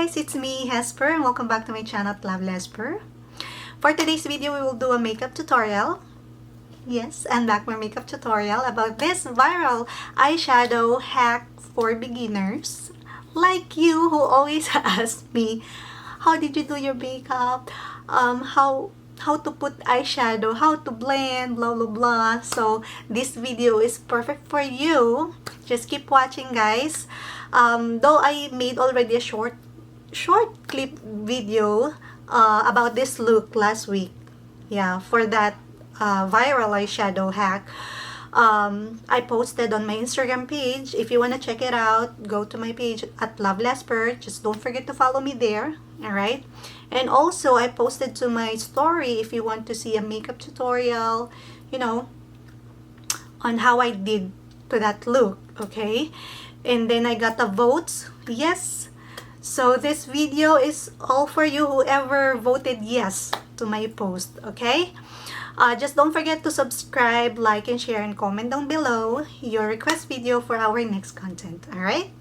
guys, it's me, Hesper, and welcome back to my channel at Love Lesper. For today's video, we will do a makeup tutorial. Yes, I'm back with a makeup tutorial about this viral eyeshadow hack for beginners. Like you who always ask me, how did you do your makeup? How to put eyeshadow, how to blend, blah blah blah. So this video is perfect for you. Just keep watching, guys. Though I made already a short clip video about this look last week. Yeah, for that viral eyeshadow hack. I posted on my Instagram page. If you want to check it out, go to my page at Love Lesper. Just don't forget to follow me there. Alright? And also, I posted to my story if you want to see a makeup tutorial, you know, on how I did to that look. Okay? And then I got the votes. Yes. So this video is all for you, whoever voted yes to my post. Okay? Just don't forget to subscribe, like, and share, and comment down below your request video for our next content. Alright?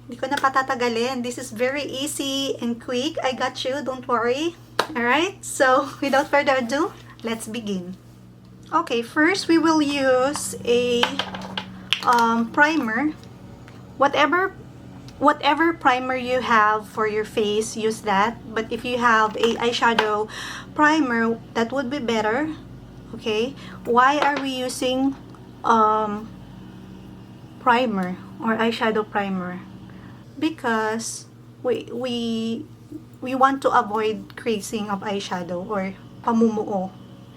Hindi ko na patatagalin. This is very easy and quick. I got you. Don't worry. Alright? So, without further ado, let's begin. Okay, first we will use a primer. Whatever primer you have for your face, use that. But if you have a eyeshadow primer, that would be better. Okay, why are we using primer or eyeshadow primer? Because we want to avoid creasing of eyeshadow or pamumuo,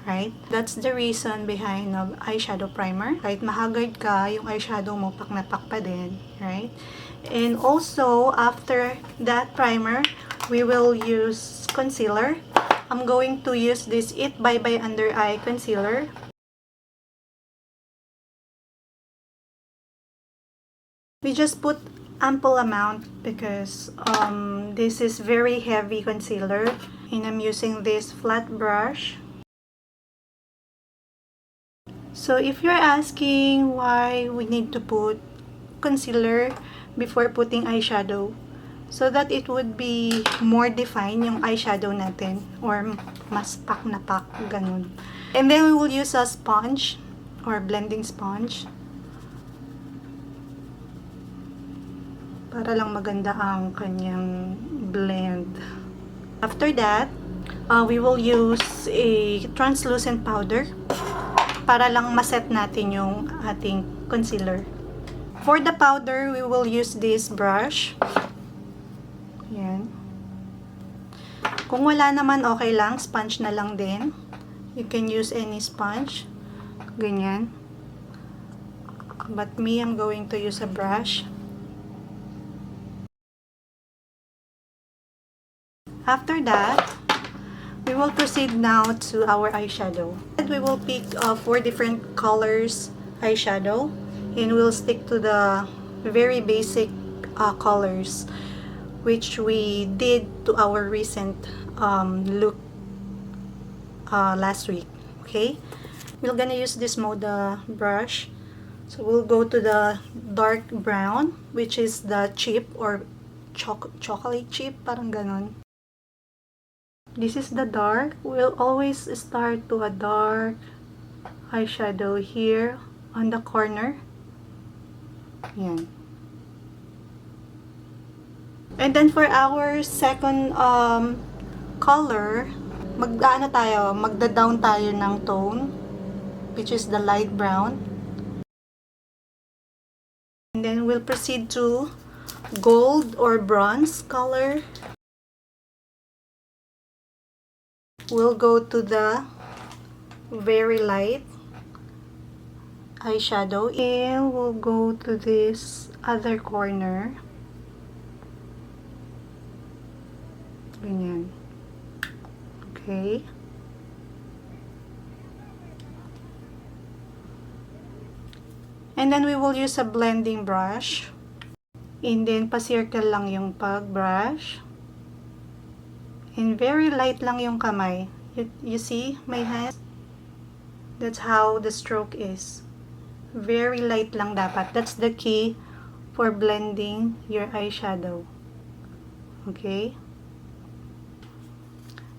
right? That's the reason behind of eyeshadow primer. Kahit mahagard ka, yung eyeshadow mo pak na pak pa din, right? And also, after that primer, we will use concealer. I'm going to use this It by Under Eye Concealer. We just put ample amount because this is very heavy concealer. And I'm using this flat brush. So if you're asking why we need to put concealer before putting eyeshadow, so that it would be more defined yung eyeshadow natin, or mas pak na pak, ganun. And then we will use a sponge or blending sponge para lang maganda ang kanyang blend. After that, we will use a translucent powder para lang maset natin yung ating concealer. For the powder, we will use this brush. Yan. Kung wala naman, okay lang. Sponge na lang din. You can use any sponge. Ganyan. But me, I'm going to use a brush. After that, we will proceed now to our eyeshadow. We will pick 4 different colors eyeshadow. And we'll stick to the very basic colors which we did to our recent look last week. Okay, we're gonna use this Moda brush. So we'll go to the dark brown, which is the chip or chocolate chip, parang ganon. This is the dark. We'll always start to a dark eyeshadow here on the corner. Yan. And then for our second color, magda-down tayo ng tone, which is the light brown. And then we'll proceed to gold or bronze color. We'll go to the very light eyeshadow, and we'll go to this other corner. Ganyan. Okay. And then we will use a blending brush. And then pa-circle lang yung pag-brush. And very light lang yung kamay. You see my hand? That's how the stroke is. Very light lang dapat. That's the key for blending your eyeshadow. Okay?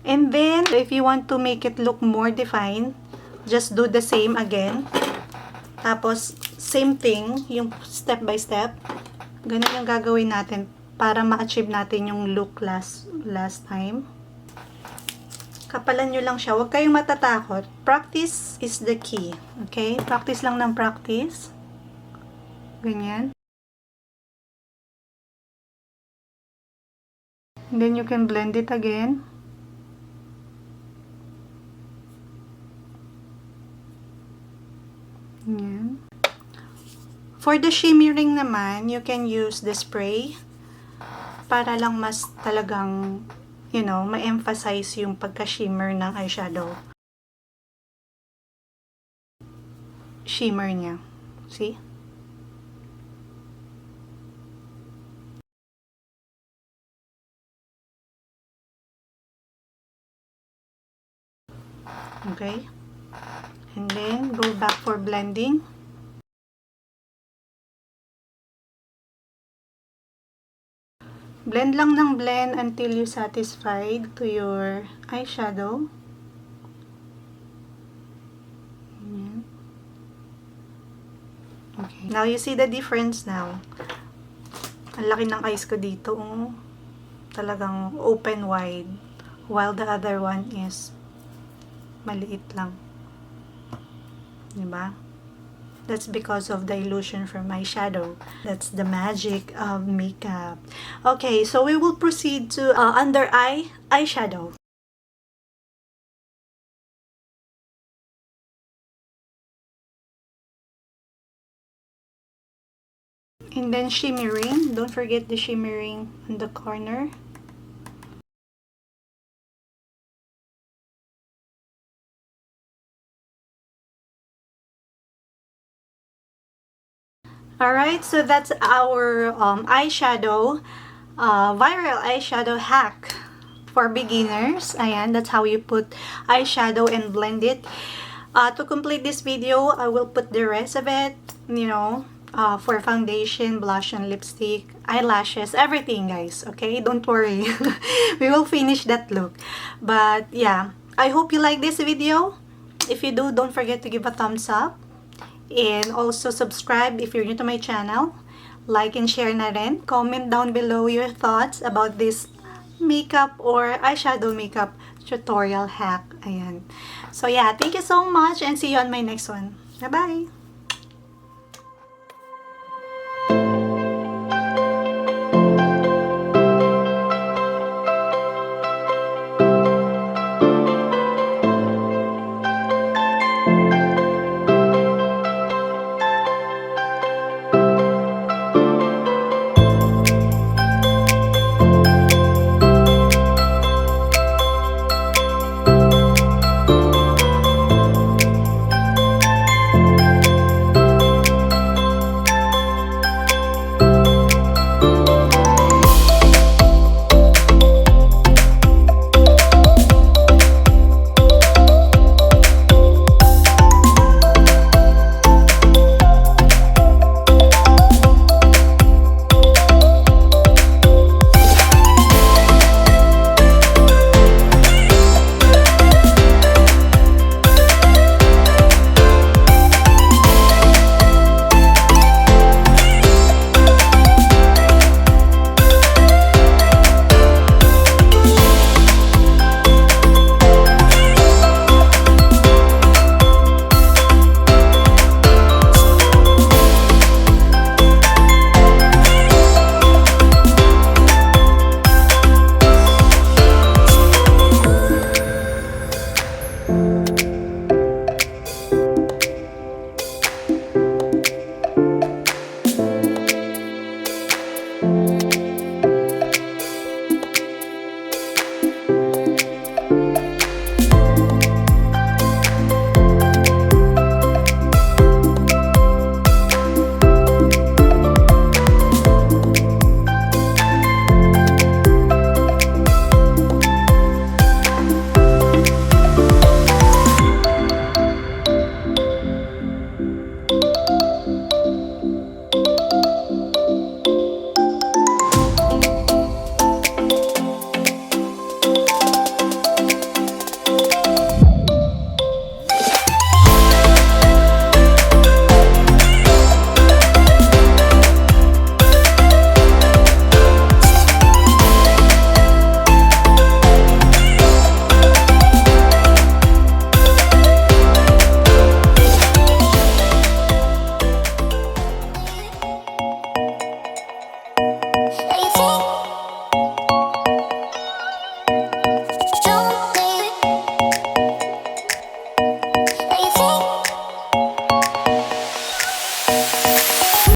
And then, if you want to make it look more defined, just do the same again. Tapos, same thing, yung step by step. Ganun yung gagawin natin para ma-achieve natin yung look last time. Kapalan nyo lang siya. Huwag kayong matatakot. Practice is the key. Okay? Practice lang ng practice. Ganyan. And then you can blend it again. Ganyan. For the shimmering naman, you can use the spray para lang mas talagang, you know, ma-emphasize yung pagka-shimmer ng eyeshadow. Shimmer niya. See? Okay? And then, go back for blending. Blend lang ng blend until you satisfied to your eyeshadow. Ayan. Okay. Now, you see the difference now. Ang laki ng eyes ko dito. Oh. Talagang open wide. While the other one is maliit lang. Diba? That's because of the illusion from eyeshadow. That's the magic of makeup. Okay, so we will proceed to under eye eyeshadow. And then shimmering. Don't forget the shimmering on the corner. Alright, so that's our eyeshadow, viral eyeshadow hack for beginners. Ayan, that's how you put eyeshadow and blend it. To complete this video, I will put the rest of it, you know, for foundation, blush, and lipstick, eyelashes, everything, guys. Okay, don't worry. We will finish that look. But yeah, I hope you like this video. If you do, don't forget to give a thumbs up. And also subscribe if you're new to my channel. Like and share na rin. Comment down below your thoughts about this makeup or eyeshadow makeup tutorial hack. Ayan. So yeah, thank you so much and see you on my next one. Bye-bye!